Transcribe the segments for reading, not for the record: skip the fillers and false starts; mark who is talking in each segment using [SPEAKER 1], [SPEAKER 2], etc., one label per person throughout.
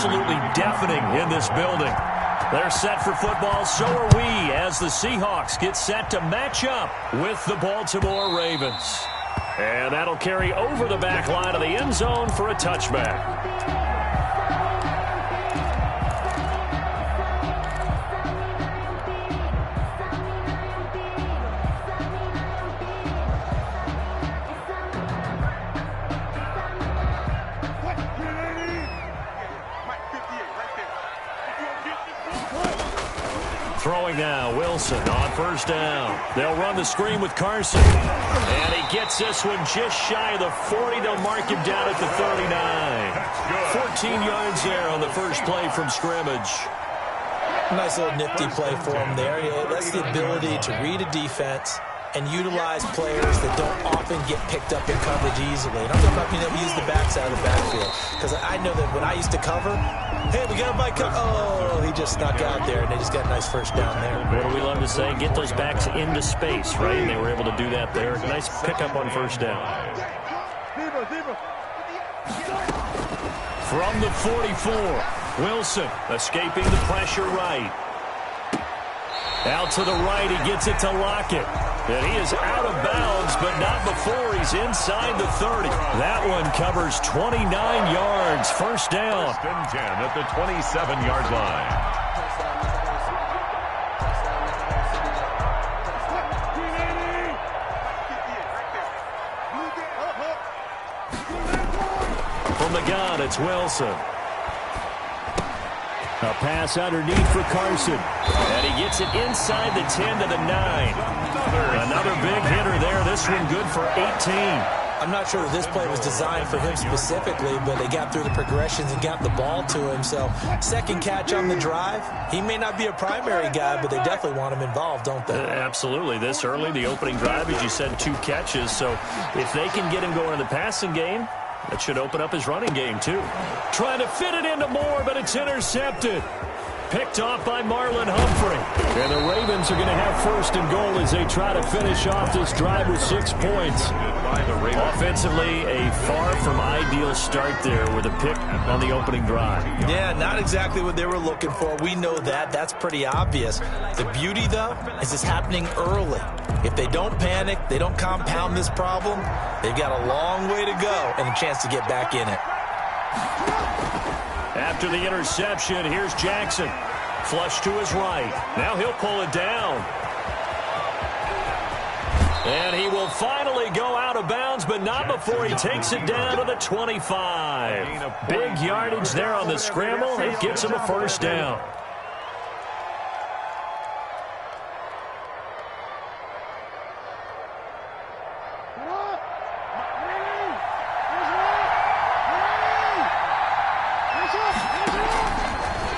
[SPEAKER 1] absolutely deafening in this building. They're set for football, so are we, as the Seahawks get set to match up with the Baltimore Ravens. And that'll carry over the back line of the end zone for a touchback. Throwing now, Wilson on first down. They'll run the screen with Carson. And he gets this one just shy of the 40. They'll mark him down at the 39. 14 yards there on the first play from scrimmage.
[SPEAKER 2] Nice little nifty play for him there. That's the ability to read a defense and utilize players that don't often get picked up in coverage easily. And I'm talking about being able to use the backside of the backfield. Because I know that when I used to cover, hey, we got a bike. Oh, he just snuck out there, and they just got a nice first down there.
[SPEAKER 1] What do we love to say? Get those backs into space, right? And they were able to do that there. Nice pickup on first down. From the 44, Wilson escaping the pressure right. Out to the right, he gets it to Lockett. And he is out of bounds, but not before he's inside the 30. That one covers 29 yards. First down.
[SPEAKER 3] First and 10 at the 27-yard line.
[SPEAKER 1] From the gun, it's Wilson. A pass underneath for Carson. And he gets it inside the 10 to the 9. Another big hitter there. This one good for 18.
[SPEAKER 2] I'm not sure that this play was designed for him specifically, but they got through the progressions and got the ball to him. So second catch on the drive. He may not be a primary guy, but they definitely want him involved, don't they?
[SPEAKER 1] Absolutely. This early, the opening drive, as you said, 2 catches. So if they can get him going in the passing game, that should open up his running game, too. Trying to fit it into Moore, but it's intercepted. Picked off by Marlon Humphrey. And the Ravens are going to have first and goal as they try to finish off this drive with 6 points. Offensively, a far from ideal start there with a pick on the opening drive.
[SPEAKER 2] Yeah, not exactly what they were looking for. We know that. That's pretty obvious. The beauty, though, is it's happening early. If they don't panic, they don't compound this problem, they've got a long way to go and a chance to get back in it.
[SPEAKER 1] After the interception, here's Jackson. Flush to his right. Now he'll pull it down. And he will finally go out of bounds, but not before he takes it down to the 25. Big yardage there on the scramble. It gets him a first down.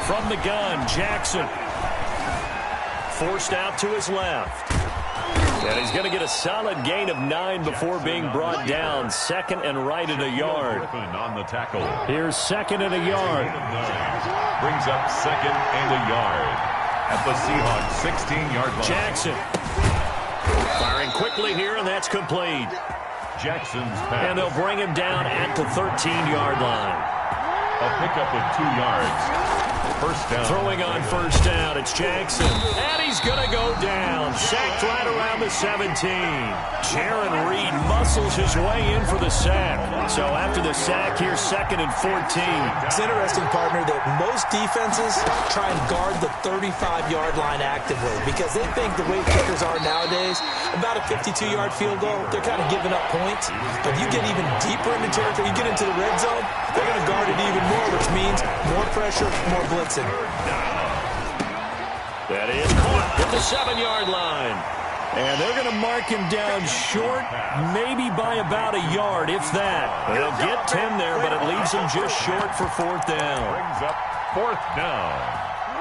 [SPEAKER 1] From the gun, Jackson. Forced out to his left. And he's going to get a solid gain of 9 before being brought down. Second and right at a yard.
[SPEAKER 3] On the tackle.
[SPEAKER 1] Here's second and a yard.
[SPEAKER 3] Brings up second and a yard at the Seahawks 16-yard line.
[SPEAKER 1] Jackson. Firing quickly here, and that's complete.
[SPEAKER 3] Jackson's pass.
[SPEAKER 1] And they'll bring him down at the 13-yard line.
[SPEAKER 3] A pickup of 2 yards. First down.
[SPEAKER 1] Throwing on first down, it's Jackson. And he's going to go down. Sacked right around the 17. Jaron Reed muscles his way in for the sack. So after the sack, here's second and 14.
[SPEAKER 2] It's interesting, partner, that most defenses try and guard the 35-yard line actively because they think the way kickers are nowadays, about a 52-yard field goal, they're kind of giving up points. But you get even deeper into territory, you get into the red zone, they're going to guard it even more, which means more pressure, more blitzing.
[SPEAKER 1] That is caught at the 7-yard line. And they're going to mark him down short, maybe by about a yard, if that. They'll get 10 there, but it leaves them just short for fourth down.
[SPEAKER 3] Brings up fourth down.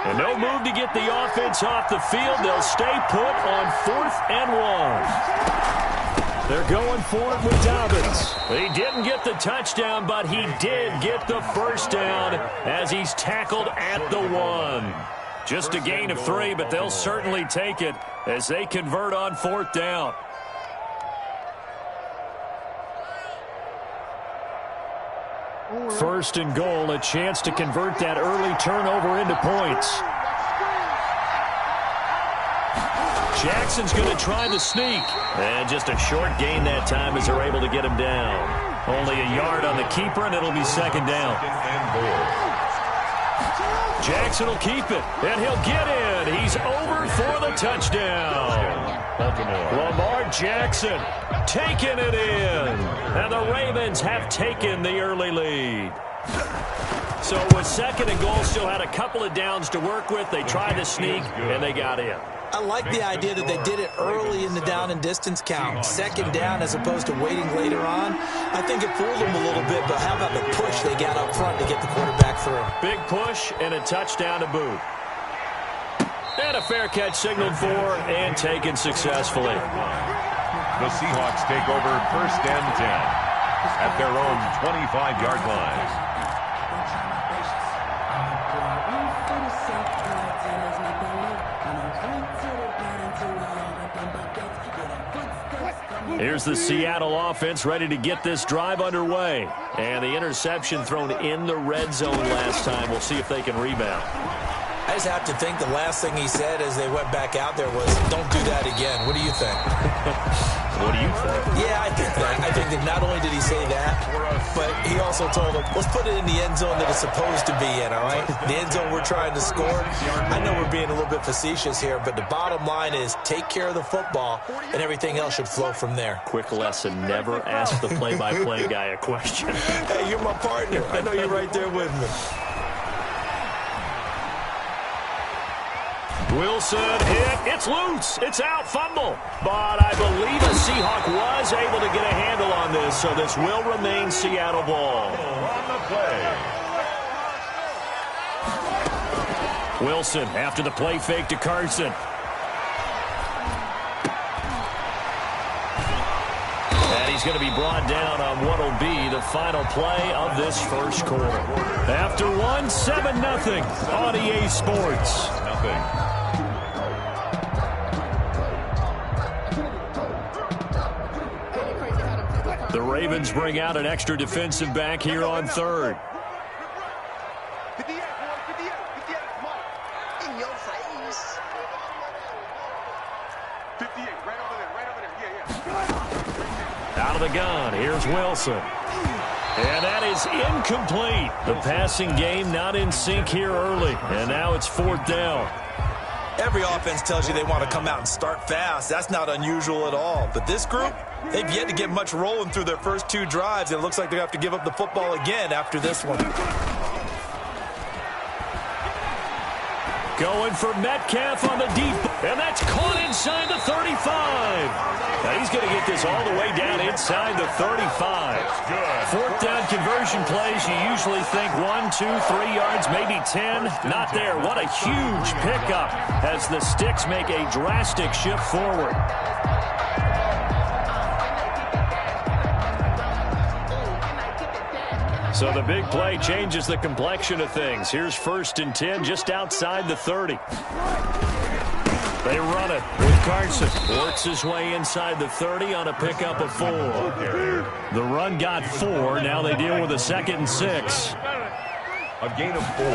[SPEAKER 1] And no move to get the offense off the field. They'll stay put on 4th and 1. They're going for it with Dobbins. He didn't get the touchdown, but he did get the first down as he's tackled at the 1. Just a gain of 3, but they'll certainly take it as they convert on 4th down. First and goal, a chance to convert that early turnover into points. Jackson's going to try the sneak. And just a short gain that time as they're able to get him down. Only a yard on the keeper, and it'll be second down. Jackson will keep it, and he'll get in. He's over for the touchdown. Lamar Jackson taking it in. And the Ravens have taken the early lead. So with second and goal, still had a couple of downs to work with. They tried to sneak, and they got in.
[SPEAKER 2] I like the idea that they did it early in the down and distance count. Second down as opposed to waiting later on. I think it fooled them a little bit, but how about the push they got up front to get the quarterback through?
[SPEAKER 1] Big push and a touchdown to boot. And a fair catch signaled for and taken successfully.
[SPEAKER 3] The Seahawks take over first and 10 at their own 25-yard line.
[SPEAKER 1] Here's the Seattle offense ready to get this drive underway. And the interception thrown in the red zone last time. We'll see if they can rebound.
[SPEAKER 2] I just have to think the last thing he said as they went back out there was, don't do that again. What do you think?
[SPEAKER 1] What do you think?
[SPEAKER 2] Yeah, I think that not only did he say that, but he also told them, let's put it in the end zone that it's supposed to be in, all right? The end zone we're trying to score. I know we're being a little bit facetious here, but the bottom line is take care of the football, and everything else should flow from there.
[SPEAKER 1] Quick lesson, never ask the play-by-play guy a question.
[SPEAKER 2] Hey, you're my partner. I know you're right there with me.
[SPEAKER 1] Wilson hit. It's loose. It's out. Fumble. But I believe a Seahawk was able to get a handle on this, so this will remain Seattle ball.
[SPEAKER 3] On the play.
[SPEAKER 1] Wilson after the play fake to Carson. And he's going to be brought down on what will be the final play of this first quarter. After one, 7-0 on EA Sports.
[SPEAKER 3] Nothing.
[SPEAKER 1] The Ravens bring out an extra defensive back here on third. Out of the gun, here's Wilson. And that is incomplete. The passing game not in sync here early. And now it's fourth down.
[SPEAKER 2] Every offense tells you they want to come out and start fast. That's not unusual at all. But this group, they've yet to get much rolling through their first two drives. It looks like they have to give up the football again after this one.
[SPEAKER 1] Going for Metcalf on the deep. And that's caught inside the 35. Now he's going to get this all the way down inside the 35. Fourth down conversion plays, you usually think 1, 2, 3 yards, maybe 10. Not there. What a huge pickup as the sticks make a drastic shift forward. So the big play changes the complexion of things. Here's first and 10 just outside the 30. They run it with Carson. Works his way inside the 30 on a pickup of 4. The run got 4. Now they deal with a 2nd and 6.
[SPEAKER 3] A gain of 4.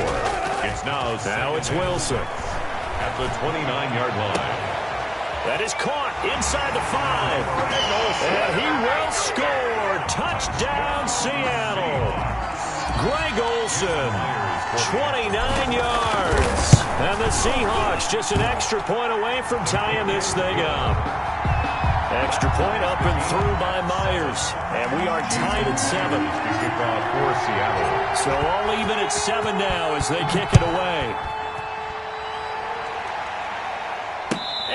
[SPEAKER 3] It's now
[SPEAKER 1] it's Wilson.
[SPEAKER 3] At the 29-yard line.
[SPEAKER 1] That is caught inside the 5. And he will score. Touchdown, Seattle. Greg Olsen, 29 yards. And the Seahawks just an extra point away from tying this thing up. Extra point up and through by Myers. And we are tied at 7.
[SPEAKER 3] Kickoff for Seattle.
[SPEAKER 1] So all even at 7 now as they kick it away.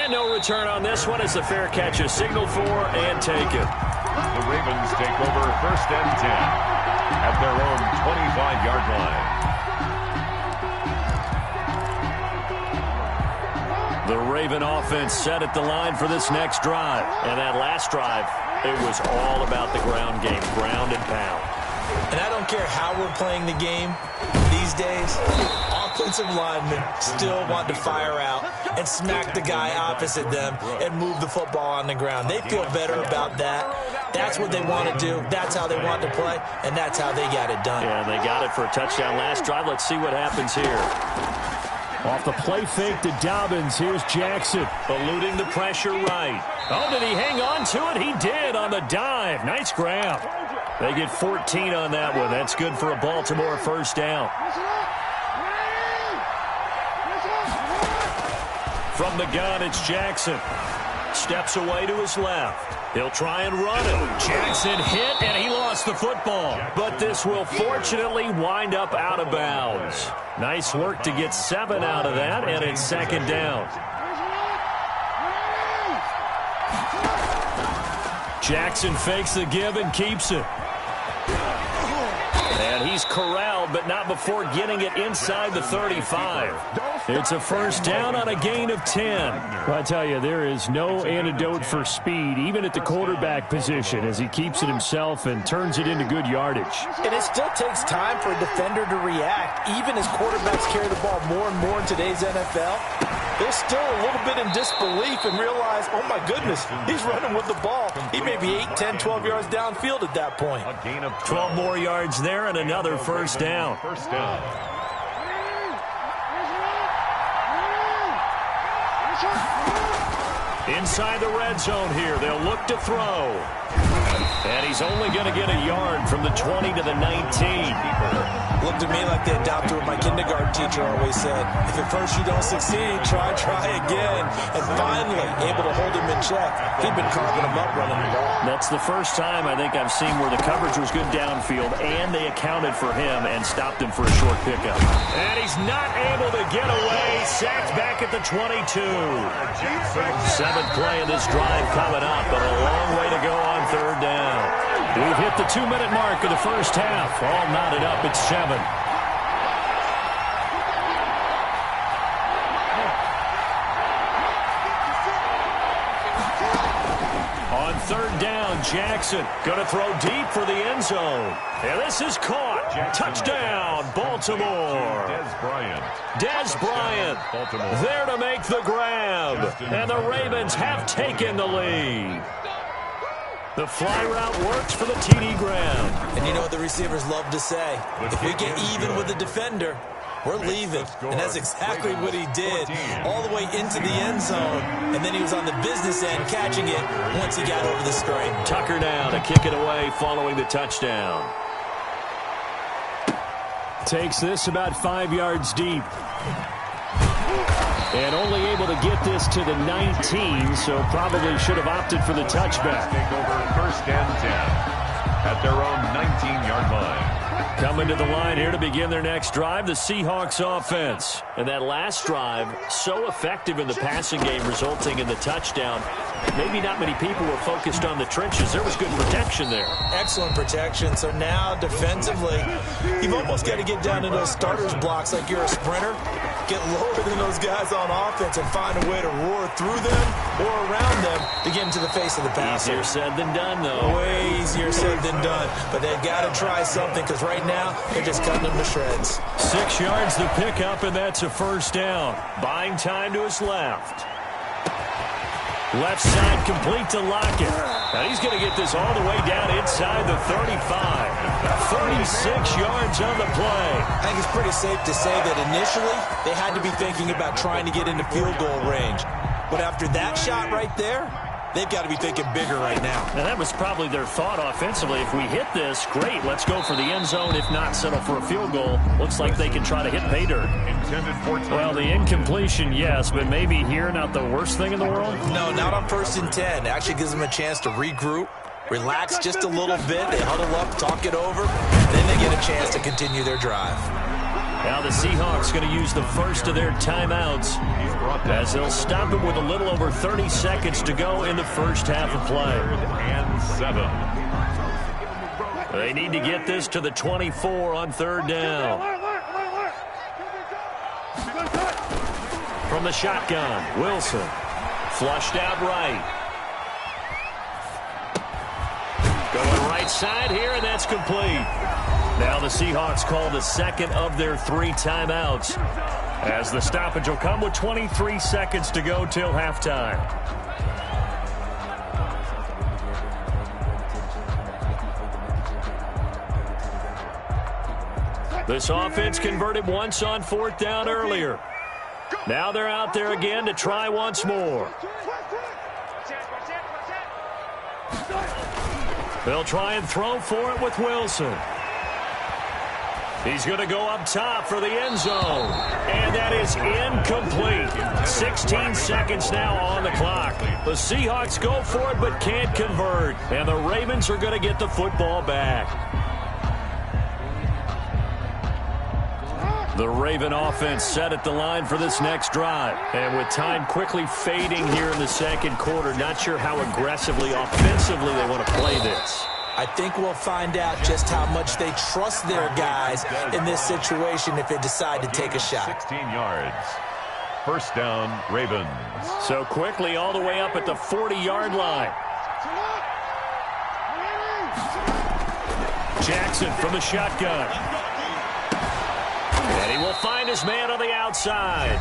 [SPEAKER 1] And no return on this one as the fair catch is signaled for and taken.
[SPEAKER 3] The Ravens take over first and 10 at their own 25-yard line.
[SPEAKER 1] The Raven offense set at the line for this next drive. And that last drive, it was all about the ground game, ground and pound.
[SPEAKER 2] And I don't care how we're playing the game these days, offensive linemen still want to fire out and smack the guy opposite them and move the football on the ground. They feel better about that That's what they want to do. That's how they want to play, and that's how they got it done.
[SPEAKER 1] Yeah, they got it for a touchdown last drive. Let's see what happens here. Off the play fake to Dobbins. Here's Jackson. Eluding the pressure right. Oh, did he hang on to it? He did on the dive. Nice grab. They get 14 on that one. That's good for a Baltimore first down. From the gun, it's Jackson. Steps away to his left. He'll try and run it. Jackson hit, and he lost the football. But this will fortunately wind up out of bounds. Nice work to get 7 out of that, and it's second down. Jackson fakes the give and keeps it. And he's corralled, but not before getting it inside the 35. It's a first down on a gain of 10.
[SPEAKER 4] Well, I tell you, there is no antidote for speed, even at the quarterback position, as he keeps it himself and turns it into good yardage.
[SPEAKER 2] And it still takes time for a defender to react. Even as quarterbacks carry the ball more and more in today's NFL, they're still a little bit in disbelief and realize, oh my goodness, he's running with the ball. He may be 8, 10, 12 yards downfield at that point.
[SPEAKER 3] A gain of
[SPEAKER 1] 12 more yards there and another first down.
[SPEAKER 3] First down.
[SPEAKER 1] Inside the red zone here, they'll look to throw. And he's only going to get a yard from the 20 to the 19.
[SPEAKER 2] Looked to me like they adopted what my kindergarten teacher always said. If at first you don't succeed, try again. And finally, able to hold him in check. He'd been carving him up running the ball.
[SPEAKER 1] That's the first time I think I've seen where the coverage was good downfield, and they accounted for him and stopped him for a short pickup. And he's not able to get away. Sacked back at the 22. Seventh play of this drive coming up, but a long way to go on third down. We've hit the 2-minute mark of the first half. All knotted up at 7. On third down, Jackson going to throw deep for the end zone. And this is caught. Touchdown, Baltimore. Dez Bryant there to make the grab. And the Ravens have taken the lead. The fly route works for the TD grab.
[SPEAKER 2] And you know what the receivers love to say? If we get even with the defender, we're leaving. And that's exactly what he did, all the way into the end zone. And then he was on the business end catching it once he got over the screen.
[SPEAKER 1] Tucker down to kick it away following the touchdown.
[SPEAKER 4] Takes this about 5 yards deep. And only able to get this to the 19, so probably should have opted for the touchback.
[SPEAKER 3] Take over first and 10 at their own 19-yard line.
[SPEAKER 1] Coming to the line here to begin their next drive, the Seahawks offense. And that last drive, so effective in the passing game, resulting in the touchdown. Maybe not many people were focused on the trenches. There was good protection there.
[SPEAKER 2] Excellent protection. So now, defensively, you've almost got to get down to those starters blocks like you're a sprinter. Get lower than those guys on offense and find a way to roar through them or around them to get into the face of the passer.
[SPEAKER 1] Easier said than done, though.
[SPEAKER 2] Way easier said than done. But they've got to try something because right now they're just cutting them to shreds.
[SPEAKER 1] 6 yards to pick up, and that's a first down. Buying time to his left. Left side complete to Lockett. Now he's going to get this all the way down inside the 35. 36 yards on the play.
[SPEAKER 2] I think it's pretty safe to say that initially they had to be thinking about trying to get into field goal range. But after that shot right there, they've got to be thinking bigger right now.
[SPEAKER 1] Now that was probably their thought offensively. If we hit this, great, let's go for the end zone. If not, settle for a field goal. Looks like they can try to hit pay dirt.
[SPEAKER 4] Well, the incompletion, yes, but maybe here not the worst thing in the world?
[SPEAKER 2] No, not on 1st and 10. It actually gives them a chance to regroup, relax just a little bit. They huddle up, talk it over, and then they get a chance to continue their drive.
[SPEAKER 1] Now the Seahawks going to use the first of their timeouts as they'll stop him with a little over 30 seconds to go in the first half of play.
[SPEAKER 3] And 7.
[SPEAKER 1] They need to get this to the 24 on third down. From the shotgun, Wilson. Flushed out right. Going right side here, and that's complete. Now the Seahawks call the second of their 3 timeouts, as the stoppage will come with 23 seconds to go till halftime. This offense converted once on 4th down earlier. Now they're out there again to try once more. They'll try and throw for it with Wilson. He's going to go up top for the end zone. And that is incomplete. 16 seconds now on the clock. The Seahawks go for it but can't convert. And the Ravens are going to get the football back. The Raven offense set at the line for this next drive. And with time quickly fading here in the second quarter, not sure how aggressively, offensively they want to play this.
[SPEAKER 2] I think we'll find out just how much they trust their guys in this situation if they decide to take a shot.
[SPEAKER 3] 16 yards. First down, Ravens.
[SPEAKER 1] So quickly all the way up at the 40-yard line. Jackson from the shotgun. And he will find his man on the outside.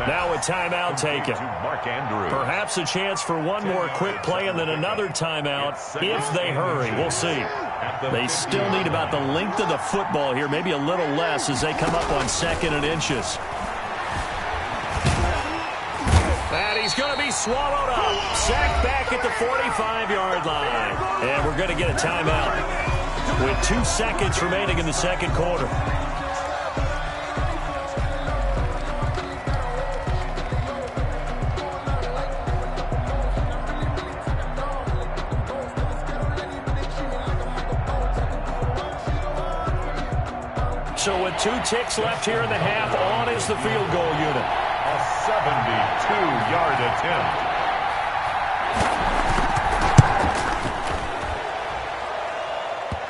[SPEAKER 1] Now a timeout taken. Perhaps a chance for one more quick play and then another timeout if they hurry. We'll see. They still need about the length of the football here, maybe a little less as they come up on 2nd and inches. And he's going to be swallowed up. Sacked back at the 45-yard line. And we're going to get a timeout with 2 seconds remaining in the second quarter. So with 2 ticks left here in the half, on is the field goal unit.
[SPEAKER 3] A 72-yard attempt.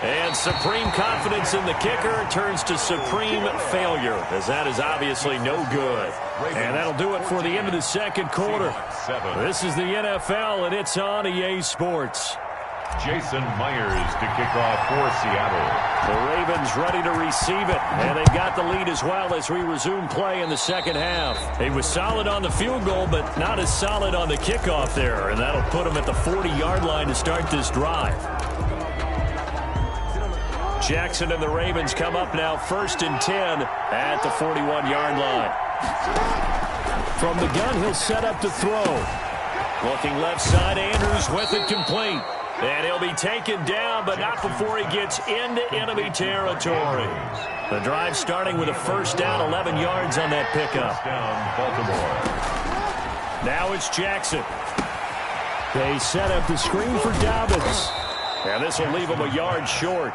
[SPEAKER 1] And supreme confidence in the kicker turns to supreme failure, as that is obviously no good. And that'll do it for the end of the second quarter. This is the NFL, and it's on EA Sports.
[SPEAKER 3] Jason Myers to kick off for Seattle.
[SPEAKER 1] The Ravens ready to receive it, and they've got the lead as well as we resume play in the second half. He was solid on the field goal, but not as solid on the kickoff there, and that'll put him at the 40-yard line to start this drive. Jackson and the Ravens come up now 1st and 10 at the 41-yard line. From the gun, he'll set up to throw. Looking left side, Andrews with it complete. And he'll be taken down, but not before he gets into enemy territory. The drive starting with a first down, 11 yards on that pickup.
[SPEAKER 3] Baltimore.
[SPEAKER 1] Now it's Jackson.
[SPEAKER 4] They set up the screen for Dobbins.
[SPEAKER 1] And this will leave him a yard short.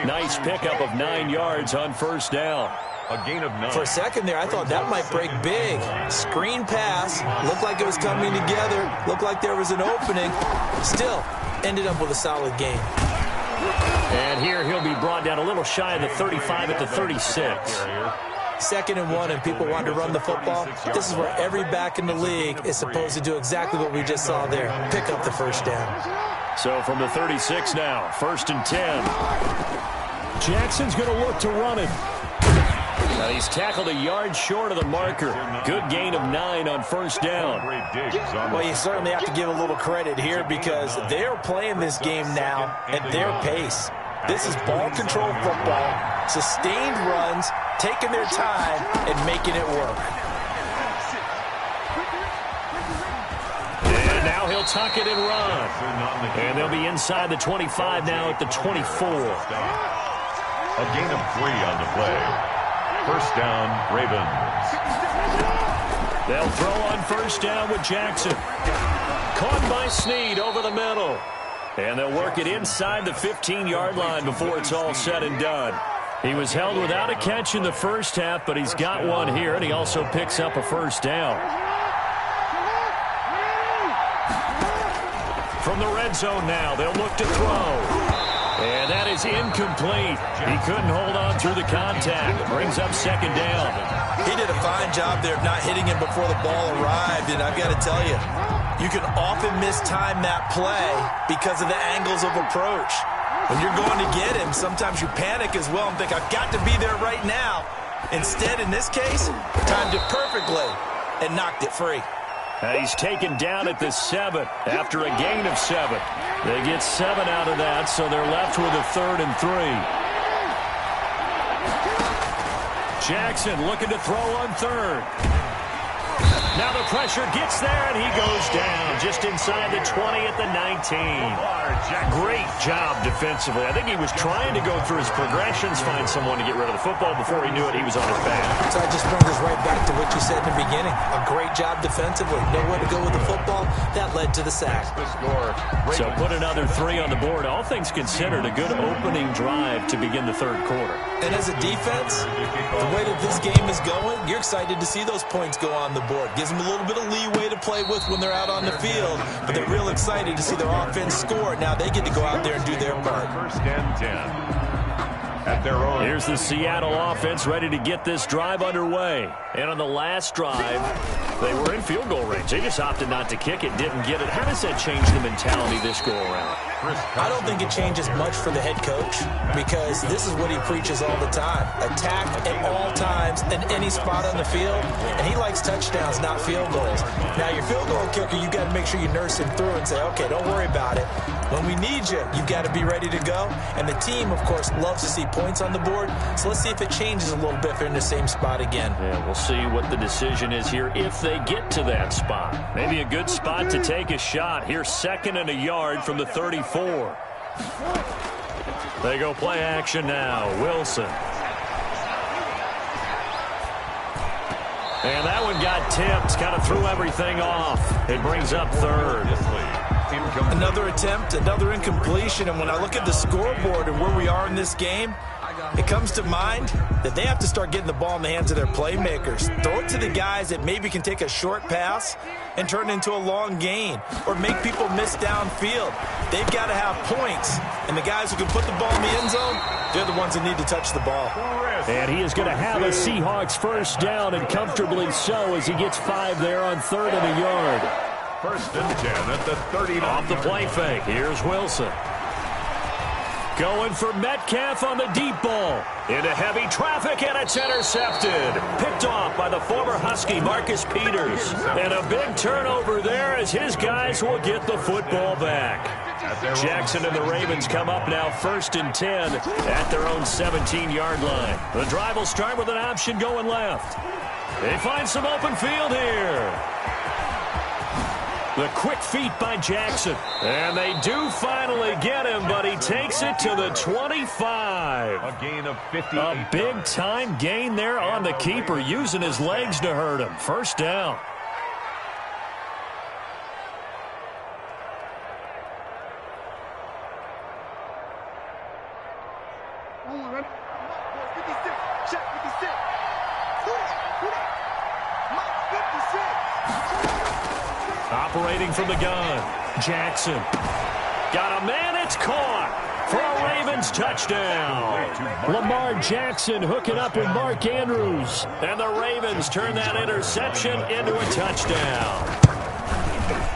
[SPEAKER 1] Nice pickup of 9 yards on first down.
[SPEAKER 3] A gain of 9.
[SPEAKER 2] For a second there, I thought that might break big. Screen pass. Looked like it was coming together. Looked like there was an opening. Still, ended up with a solid game.
[SPEAKER 1] And here he'll be brought down a little shy of the 35 at the 36.
[SPEAKER 2] 2nd and 1 and people want to run the football. This is where every back in the league is supposed to do exactly what we just saw there. Pick up the first down.
[SPEAKER 1] So from the 36 now, 1st and 10.
[SPEAKER 4] Jackson's going to look to run it.
[SPEAKER 1] Now he's tackled a yard short of the marker. Good gain of 9 on first down.
[SPEAKER 2] Well, you certainly have to give a little credit here because they're playing this game now at their pace. This is ball control football, sustained runs, taking their time, and making it work.
[SPEAKER 1] And now he'll tuck it and run. And they'll be inside the 25 now at the 24.
[SPEAKER 3] A gain of 3 on the play. First down, Ravens.
[SPEAKER 1] They'll throw on first down with Jackson. Caught by Snead over the middle. And they'll work it inside the 15-yard line before it's all said and done. He was held without a catch in the first half, but he's got one here, and he also picks up a first down. From the red zone now, they'll look to throw. And that is incomplete. He couldn't hold on through the contact. Brings up second down.
[SPEAKER 2] He did a fine job there of not hitting him before the ball arrived, and I've got to tell you, you can often mistime that play because of the angles of approach. When you're going to get him, sometimes you panic as well and think, I've got to be there right now. Instead, in this case, timed it perfectly and knocked it free.
[SPEAKER 1] He's taken down at the 7 after a gain of 7. They get 7 out of that, so they're left with a 3rd and 3. Jackson looking to throw on third. Now the pressure gets there, and he goes down just inside the 20 at the 19. Great job defensively. I think he was trying to go through his progressions, find someone to get rid of the football. Before he knew it, he was on his back.
[SPEAKER 2] So that just brings us right back to what you said in the beginning. A great job defensively. Know where to go with the football. That led to the sack.
[SPEAKER 1] So put another 3 on the board. All things considered, a good opening drive to begin the third quarter.
[SPEAKER 2] And as a defense, the way that this game is going, you're excited to see those points go on the board. Gives them a little bit of leeway to play with when they're out on the field, but they're real excited to see their offense score. Now they get to go out there and do their part.
[SPEAKER 3] First and 10. At their own.
[SPEAKER 1] Here's the Seattle offense ready to get this drive underway. And on the last drive, they were in field goal range. They just opted not to kick it, didn't get it. How does that change the mentality this go-around?
[SPEAKER 2] I don't think it changes much for the head coach because this is what he preaches all the time. Attack at all times in any spot on the field, and he likes touchdowns, not field goals. Now, your field goal kicker, you've got to make sure you nurse him through and say, okay, don't worry about it. When we need you, you've got to be ready to go. And the team, of course, loves to see points on the board. So let's see if it changes a little bit if they're in the same spot again.
[SPEAKER 1] Yeah, we'll see what the decision is here if they get to that spot. Maybe a good spot to take a shot. Here's 2nd and a yard from the 34. They go play action now. Wilson. And that one got tipped. Kind of threw everything off. It brings up 3rd.
[SPEAKER 2] Another attempt, another incompletion, and when I look at the scoreboard and where we are in this game, it comes to mind that they have to start getting the ball in the hands of their playmakers. Throw it to the guys that maybe can take a short pass and turn it into a long gain or make people miss downfield. They've got to have points, and the guys who can put the ball in the end zone, they're the ones that need to touch the ball.
[SPEAKER 4] And he is going to have a Seahawks first down, and comfortably so as he gets 5 there on 3rd and a yard.
[SPEAKER 3] First and 10 at the 30.
[SPEAKER 1] Off the play fake. Here's Wilson. Going for Metcalf on the deep ball. Into heavy traffic, and it's intercepted. Picked off by the former Husky, Marcus Peters. And a big turnover there as his guys will get the football back. Jackson and the Ravens come up now 1st and 10 at their own 17-yard line. The drive will start with an option going left. They find some open field here. The quick feet by Jackson. And they do finally get him, but he takes it to the 25.
[SPEAKER 3] A gain of 50.
[SPEAKER 1] A big-time gain there on the keeper, using his legs to hurt him. First down. Operating from the gun, Jackson. Got a man, it's caught for a Ravens touchdown.
[SPEAKER 4] Lamar Jackson hooking up with Mark Andrews.
[SPEAKER 1] And the Ravens turn that interception into a touchdown.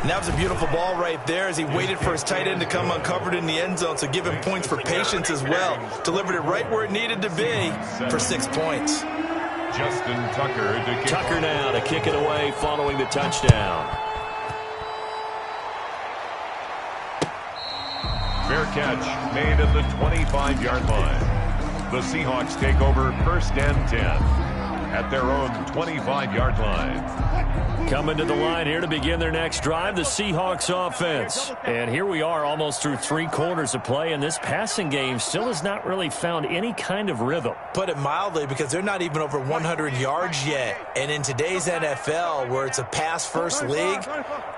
[SPEAKER 2] And that was a beautiful ball right there as he waited for his tight end to come uncovered in the end zone, so give him points for patience as well. Delivered it right where it needed to be for 6 points.
[SPEAKER 3] Justin Tucker to kick.
[SPEAKER 1] Tucker now to kick it away following the touchdown.
[SPEAKER 3] Fair catch made at the 25-yard line. The Seahawks take over 1st and 10 at their own 25-yard line.
[SPEAKER 1] Coming to the line here to begin their next drive, the Seahawks offense. And here we are almost through 3 quarters of play, and this passing game still has not really found any kind of rhythm.
[SPEAKER 2] Put it mildly, because they're not even over 100 yards yet. And in today's NFL, where it's a pass-first league,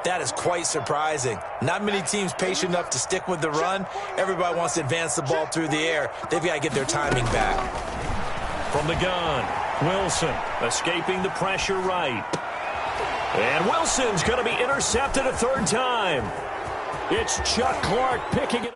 [SPEAKER 2] that is quite surprising. Not many teams patient enough to stick with the run. Everybody wants to advance the ball through the air. They've got to get their timing back.
[SPEAKER 1] From the gun, Wilson escaping the pressure right. And Wilson's going to be intercepted a 3rd time. It's Chuck Clark picking it